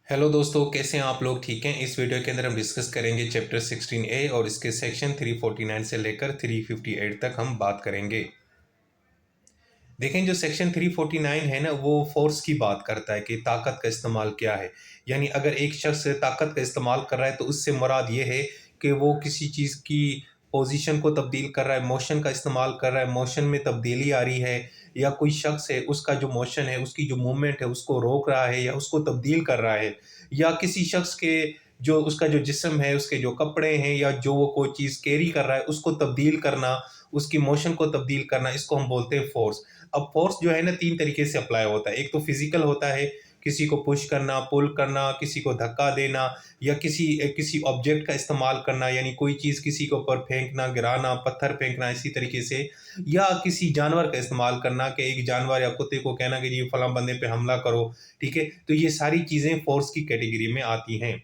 Hello दोस्तों, कैसे हैं आप लोग? ठीक हैं। इस वीडियो के अंदर हम डिस्कस करेंगे चैप्टर 16A और इसके सेक्शन 349 से लेकर 358 तक हम बात करेंगे। देखें, जो सेक्शन 349 है ना, वो फोर्स की बात करता है कि ताकत का इस्तेमाल क्या है। यानी अगर एक शख्स ताकत का इस्तेमाल कर रहा है तो उससे मुराद ये है कि वो किसी चीज़ की पोजीशन को तब्दील कर रहा है, मोशन का इस्तेमाल कर रहा है, मोशन में तब्दीली आ रही है, या कोई शख्स है उसका जो मोशन है, उसकी जो मूवमेंट है उसको रोक रहा है या उसको तब्दील कर रहा है, या किसी शख्स के जो उसका जो जिस्म है, उसके जो कपड़े हैं या जो वो कोई चीज़ कैरी कर रहा है उसको तब्दील करना, उसकी मोशन को तब्दील करना, इसको हम बोलते हैं फोर्स। अब फोर्स जो है ना, 3 तरीके से अप्लाई होता है। एक तो फिज़िकल होता है, किसी को पुश करना, पुल करना, किसी को धक्का देना, या किसी ऑब्जेक्ट का इस्तेमाल करना, यानी कोई चीज़ किसी के ऊपर फेंकना, गिराना, पत्थर फेंकना, इसी तरीके से। या किसी जानवर का इस्तेमाल करना कि एक जानवर या कुत्ते को कहना कि जी फलां बंदे पे हमला करो, ठीक है? तो ये सारी चीज़ें फोर्स की कैटेगरी में आती हैं।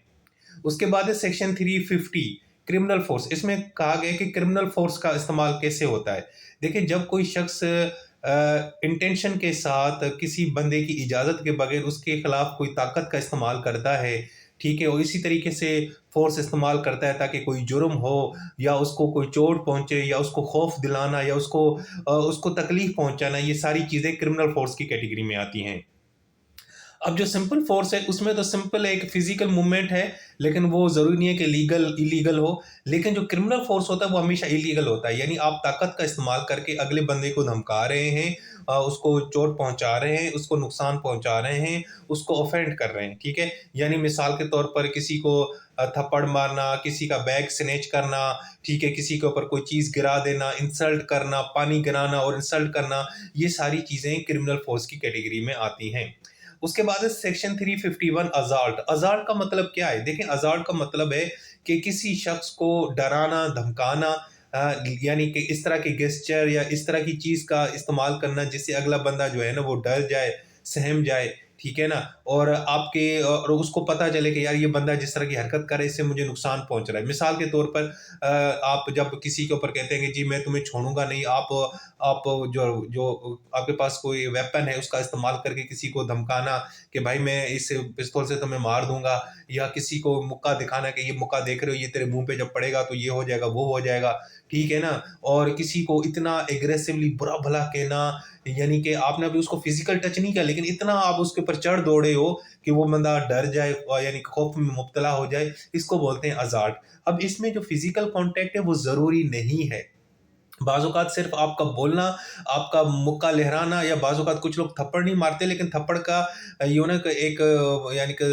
उसके बाद है सेक्शन 350, क्रिमिनल फोर्स। इसमें कहा गया है कि क्रिमिनल फोर्स का इस्तेमाल कैसे होता है। देखिए, जब कोई शख्स इंटेंशन के साथ किसी बंदे की इजाज़त के बगैर उसके खिलाफ कोई ताकत का इस्तेमाल करता है, ठीक है, और इसी तरीके से फोर्स इस्तेमाल करता है ताकि कोई जुर्म हो, या उसको कोई चोट पहुंचे, या उसको खौफ दिलाना, या उसको तकलीफ पहुंचाना, ये सारी चीज़ें क्रिमिनल फोर्स की कैटेगरी में आती हैं। अब जो सिंपल फोर्स है उसमें तो सिंपल एक फिजिकल मूवमेंट है, लेकिन वो ज़रूरी नहीं है कि लीगल इलीगल हो। लेकिन जो क्रिमिनल फोर्स होता है वो हमेशा इलीगल होता है, यानी आप ताकत का इस्तेमाल करके अगले बंदे को धमका रहे हैं, उसको चोट पहुंचा रहे हैं, उसको नुकसान पहुंचा रहे हैं, उसको ऑफेंड कर रहे हैं, ठीक है। यानी मिसाल के तौर पर किसी को थप्पड़ मारना, किसी का बैग स्नैच करना, ठीक है, किसी के ऊपर कोई चीज़ गिरा देना, इंसल्ट करना, पानी गिराना और इंसल्ट करना, ये सारी चीज़ें क्रिमिनल फोर्स की कैटेगरी में आती हैं। उसके बाद है सेक्शन 351, अजाल्ट। अजाल्ट का मतलब क्या है? देखें, अजाल्ट का मतलब है कि किसी शख्स को डराना, धमकाना, यानी कि इस तरह के गेस्चर या इस तरह की चीज़ का इस्तेमाल करना जिससे अगला बंदा जो है ना वो डर जाए, सहम जाए, ठीक है ना? और उसको पता चले कि यार ये बंदा जिस तरह की हरकत कर रहा है इससे मुझे नुकसान पहुंच रहा है। मिसाल के तौर पर आप जब किसी के ऊपर कहते हैं कि जी मैं तुम्हें छोड़ूंगा नहीं, आप जो जो आपके पास कोई वेपन है उसका इस्तेमाल करके किसी को धमकाना कि भाई मैं इस पिस्तौल से तुम्हें मार दूंगा, या किसी को मुक्का दिखाना कि ये मुक्का देख रहे हो, ये तेरे मुंह पे जब पड़ेगा तो ये हो जाएगा, वो हो जाएगा, ठीक है ना? और किसी को इतना एग्रेसिवली बुरा भला कहना, यानी कि आपने अभी उसको फिजिकल टच नहीं किया लेकिन इतना आप उसके ऊपर चढ़ दौड़े हो कि वो बंदा डर जाए और यानी खौफ में मुब्तला हो जाए, इसको बोलते हैं अजाल्ट। अब इसमें जो फिजिकल कांटेक्ट है वो ज़रूरी नहीं है। बाज़ औक़ात सिर्फ़ आपका बोलना, आपका मुक्का लहराना, या बाज़ औक़ात कुछ लोग थप्पड़ नहीं मारते लेकिन थप्पड़ का यूँ ना एक यानी कि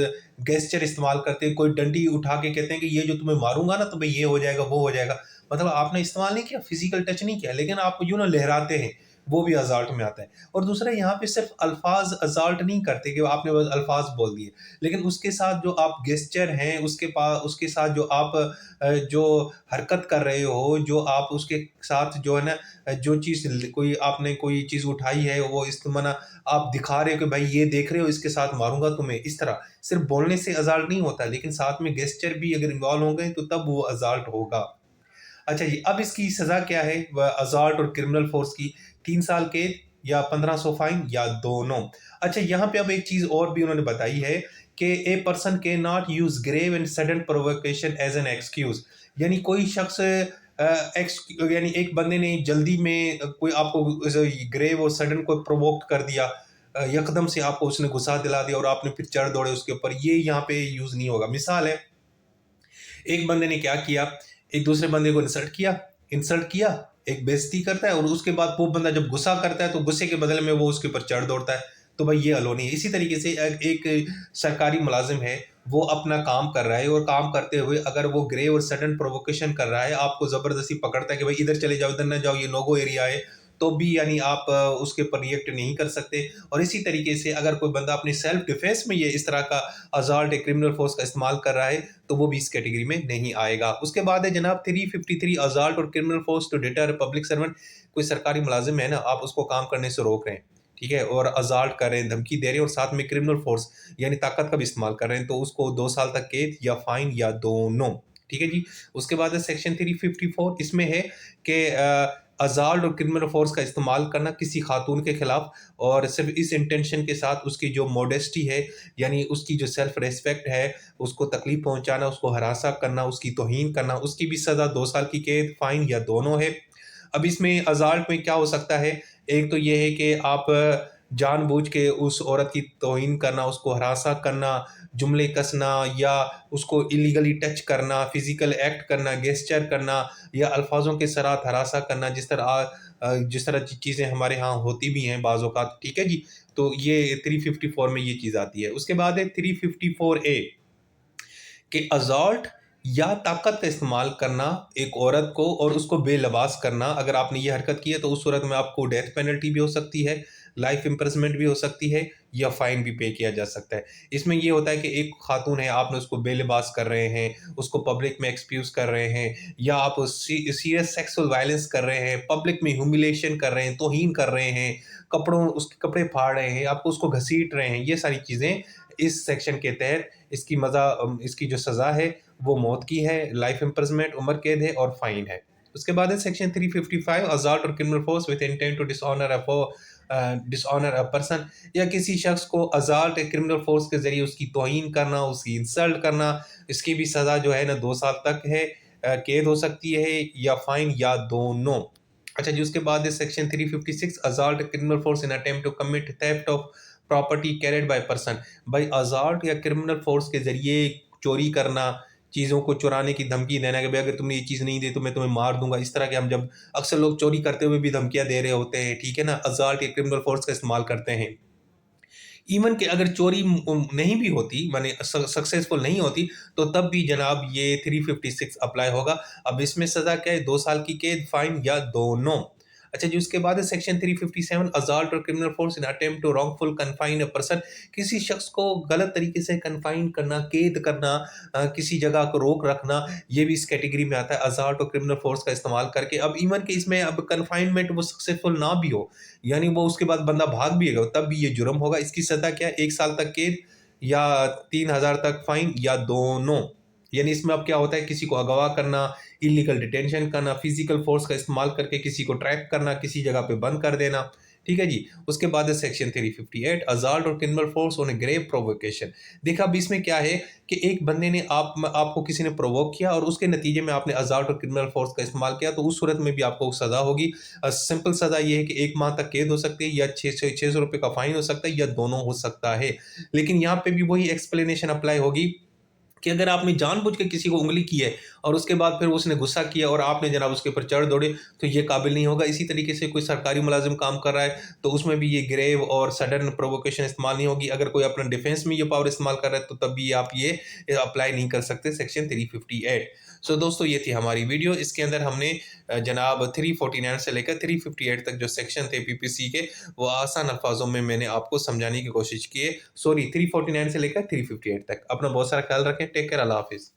गेस्चर इस्तेमाल करते हैं। कोई डंडी उठा के कहते हैं कि ये जो तुम्हें मारूँगा ना तुम्हें ये हो जाएगा, वो हो जाएगा। मतलब आपने इस्तेमाल नहीं किया, फ़िज़िकल टच नहीं किया, लेकिन आप यूँ ना लहराते हैं, वो भी अज़ाल्ट में आता है। और दूसरा, यहाँ पे सिर्फ़ अल्फ़ाज़ अज़ाल्ट नहीं करते कि आपने बस अल्फ़ाज़ बोल दिए, लेकिन उसके साथ जो आप गेस्चर हैं, उसके साथ जो आप जो हरकत कर रहे हो, जो आप उसके साथ जो है ना जो चीज़ कोई आपने कोई चीज़ उठाई है वो इस्तेमाल आप दिखा रहे हो कि भाई ये देख रहे हो इसके साथ मारूँगा तुम्हें, इस तरह। सिर्फ़ बोलने से अज़ाल्ट नहीं होता, लेकिन साथ में गेस्चर भी अगर इन्वॉल्व हो गए तो तब वो अज़ाल्ट होगा। अच्छा जी, अब इसकी सज़ा क्या है अज़ाल्ट और क्रिमिनल फोर्स की? 3 साल कैद या 1500 फाइन या दोनों। अच्छा, यहाँ पे अब एक चीज़ और भी उन्होंने बताई है कि a person can not use grave and sudden provocation as an excuse. यानी कोई शख्स यानी एक बंदे ने जल्दी में कोई आपको ग्रेव और सडन को प्रोवोक कर दिया, यकदम से आपको उसने गुस्सा दिला दिया और आपने फिर चढ़ दौड़े उसके ऊपर, ये यहाँ पे यूज़ नहीं होगा। मिसाल है, एक बंदे ने क्या किया, एक दूसरे बंदे को इंसल्ट किया, एक बेइज्जती करता है और उसके बाद वो बंदा जब गुस्सा करता है तो गुस्से के बदले में वो उसके ऊपर चढ़ दौड़ता है, तो भाई ये अलो नहीं है। इसी तरीके से एक सरकारी मुलाजिम है, वो अपना काम कर रहा है और काम करते हुए अगर वो ग्रेव और सडन प्रोवोकेशन कर रहा है, आपको ज़बरदस्ती पकड़ता है कि भाई इधर चले जाओ, इधर ना जाओ, ये नो गो एरिया है, तो भी यानी आप उसके ऊपर रिएक्ट नहीं कर सकते। और इसी तरीके से अगर कोई बंदा अपनी सेल्फ डिफेंस में ये इस तरह का अज़ाल्ट क्रिमिनल फोर्स का इस्तेमाल कर रहा है तो वो भी इस कैटेगरी में नहीं आएगा। उसके बाद है जनाब 353, अज़ाल्ट और criminal force to deter public servant. कोई सरकारी मुलाजिम है ना, आप उसको काम करने से रोक रहे हैं, ठीक है, और अज़ाल्ट कर रहे हैं, धमकी दे रहे हैं, और साथ में क्रिमिनल फोर्स यानी ताकत का भी इस्तेमाल कर रहे हैं, तो उसको 2 साल तक कैद या फाइन या दोनों, ठीक है जी। उसके बाद है सेक्शन 354, इसमें है कि ازالٹ اور کرمنل فورس کا استعمال کرنا کسی خاتون کے خلاف، اور صرف اس انٹینشن کے ساتھ اس کی جو موڈیسٹی ہے، یعنی اس کی جو سیلف ریسپیکٹ ہے، اس کو تکلیف پہنچانا، اس کو ہراساں کرنا، اس کی توہین کرنا، اس کی بھی سزا 2 سال کی قید، فائن یا دونوں ہے۔ اب اس میں ازالٹ میں کیا ہو سکتا ہے؟ ایک تو یہ ہے کہ آپ جان بوجھ کے اس عورت کی توہین کرنا، اس کو ہراساں کرنا، جملے کسنا، یا اس کو ایلیگلی ٹچ کرنا، فزیکل ایکٹ کرنا، گیسچر کرنا، یا الفاظوں کے ساتھ ہراساں کرنا، جس طرح چیزیں ہمارے ہاں ہوتی بھی ہیں بعض اوقات، ٹھیک ہے جی۔ تو یہ 354 میں یہ چیز آتی ہے۔ اس کے بعد ہے 354A کہ ازالٹ یا طاقت کا استعمال کرنا ایک عورت کو اور اس کو بے لباس کرنا۔ اگر آپ نے یہ حرکت کی ہے تو اس صورت میں آپ کو ڈیتھ پینلٹی بھی ہو سکتی ہے، لائف امپرزمنٹ بھی ہو سکتی ہے، یا فائن بھی پے کیا جا سکتا ہے۔ اس میں یہ ہوتا ہے کہ ایک خاتون ہے، آپ نے اس کو بے لباس کر رہے ہیں، اس کو پبلک میں ایکسپیوز کر رہے ہیں، یا آپ سیریس سیکسول وائلنس کر رہے ہیں، پبلک میں ہیوملیشن کر رہے ہیں، توہین کر رہے ہیں، اس کے کپڑے پھاڑ رہے ہیں، آپ کو اس کو گھسیٹ رہے ہیں، یہ ساری چیزیں اس سیکشن کے تحت اس کی جو سزا ہے وہ موت کی ہے، لائف امپرزمنٹ، عمر قید ہے اور فائن ہے۔ اس کے بعد ہے سیکشن 355 ازالٹ اور criminal force with intent to dishonour a person, یا کسی شخص کو ازالٹ یا کرمنل فورس کے ذریعے اس کی توہین کرنا، اس کی انسلٹ کرنا، اس کی بھی سزا جو ہے نا 2 سال تک ہے، قید ہو سکتی ہے یا فائن یا دونوں۔ اچھا جی، اس کے بعد ہے section 356 assault criminal force in attempt to commit theft of property carried by person. بھائی ازالٹ یا کرمنل فورس کے ذریعے چوری کرنا، چیزوں کو چرانے کی دھمکی دینا کہ بھائی اگر تم نے یہ چیز نہیں دی تو میں تمہیں مار دوں گا، اس طرح کے ہم جب اکثر لوگ چوری کرتے ہوئے بھی دھمکیاں دے رہے ہوتے ہیں، ٹھیک ہے نا، ازالٹ یا کرمنل فورس کا استعمال کرتے ہیں۔ ایون کہ اگر چوری نہیں بھی ہوتی، مانے سکسیسفل نہیں ہوتی، تو تب بھی جناب یہ 356 اپلائی ہوگا۔ اب اس میں سزا کیا ہے؟ 2 سال کی قید، فائن یا دونوں۔ اچھا جی، اس کے بعد ہے سیکشن 357 ازالٹ اور criminal force in attempt to wrongful confine a person. کسی شخص کو غلط طریقے سے کنفائن کرنا، قید کرنا، کسی جگہ کو روک رکھنا، یہ بھی اس کیٹیگری میں آتا ہے ازالٹ اور کرمنل فورس کا استعمال کر کے۔ اب ایون کہ اس میں اب کنفائنمنٹ وہ سکسیسفل نہ بھی ہو، یعنی وہ اس کے بعد بندہ بھاگ بھی گا، تب بھی یہ جرم ہوگا۔ اس کی سزا کیا ہے؟ 1 سال تک قید یا 3,000 تک فائن یا دونوں۔ یعنی اس میں اب کیا ہوتا ہے؟ کسی کو اغوا کرنا، ایلیگل ڈیٹینشن کرنا، فزیکل فورس کا استعمال کر کے کسی کو ٹریپ کرنا، کسی جگہ پہ بند کر دینا، ٹھیک ہے جی۔ اس کے بعد ہے سیکشن 358 ازالٹ اور criminal force on a grave provocation. دیکھا اب اس میں کیا ہے کہ ایک بندے نے آپ کو کسی نے پرووک کیا اور اس کے نتیجے میں آپ نے ازالٹ اور کرمنل فورس کا استعمال کیا، تو اس صورت میں بھی آپ کو سزا ہوگی۔ سمپل سزا یہ ہے کہ 1 ماہ تک قید ہو سکتی ہے، یا 600 روپے کا فائن ہو سکتا ہے، یا دونوں ہو سکتا ہے۔ لیکن یہاں پہ بھی وہی ایکسپلینیشن اپلائی ہوگی کہ اگر آپ نے جان بوجھ کے کسی کو انگلی کی ہے اور اس کے بعد پھر اس نے غصہ کیا اور آپ نے جناب اس کے اوپر چڑھ دوڑے، تو یہ قابل نہیں ہوگا۔ اسی طریقے سے کوئی سرکاری ملازم کام کر رہا ہے تو اس میں بھی یہ گریو اور سڈن پرووکیشن استعمال نہیں ہوگی۔ اگر کوئی اپنا ڈیفینس میں یہ پاور استعمال کر رہا ہے تو تب بھی آپ یہ اپلائی نہیں کر سکتے سیکشن 358۔ سو دوستو، یہ تھی ہماری ویڈیو۔ اس کے اندر ہم نے جناب 349 سے لے کر 358 تک جو سیکشن تھے پی پی سی کے، وہ آسان الفاظوں میں نے آپ کو سمجھانے کی کوشش کی ہے۔ 349 سے لے کر 358 تک۔ اپنا بہت سارا خیال رکھیں۔ ٹیک کیئر، اللہ حافظ۔